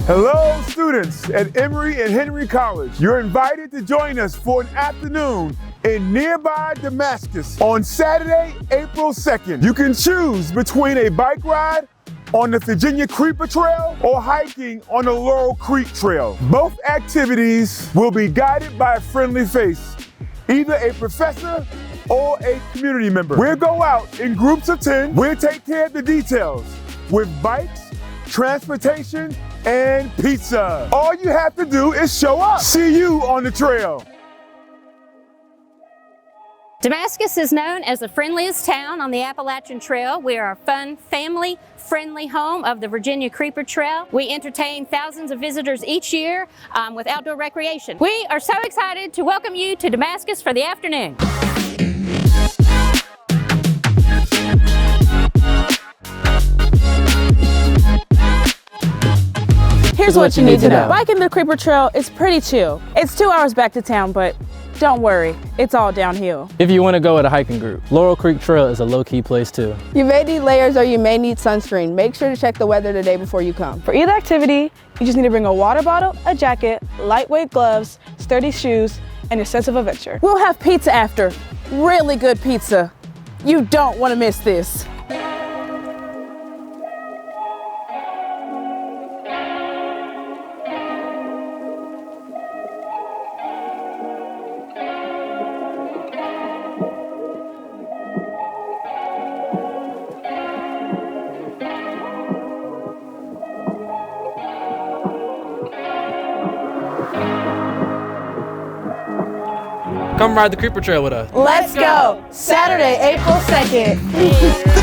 Hello, students at Emory and Henry College. You're invited to join us for an afternoon in nearby Damascus on Saturday, April 2nd. You can choose between a bike ride on the Virginia Creeper Trail or hiking on the Laurel Creek Trail. Both activities will be guided by a friendly face, either a professor or a community member. We'll go out in groups of 10. We'll take care of the details with bikes, transportation, and pizza. All you have to do is show up. See you on the trail. Damascus is known as the friendliest town on the Appalachian Trail. We are a fun, family-friendly home of the Virginia Creeper Trail. We entertain thousands of visitors each year with outdoor recreation. We are so excited to welcome you to Damascus for the afternoon. Here's what you need to know. Biking the Creeper Trail is pretty chill. It's 2 hours back to town, but don't worry, it's all downhill. If you want to go with a hiking group, Laurel Creek Trail is a low-key place too. You may need layers or you may need sunscreen. Make sure to check the weather the day before you come. For either activity, you just need to bring a water bottle, a jacket, lightweight gloves, sturdy shoes, and your sense of adventure. We'll have pizza after. Really good pizza. You don't want to miss this. Come ride the Creeper Trail with us. Let's go! Saturday, April 2nd.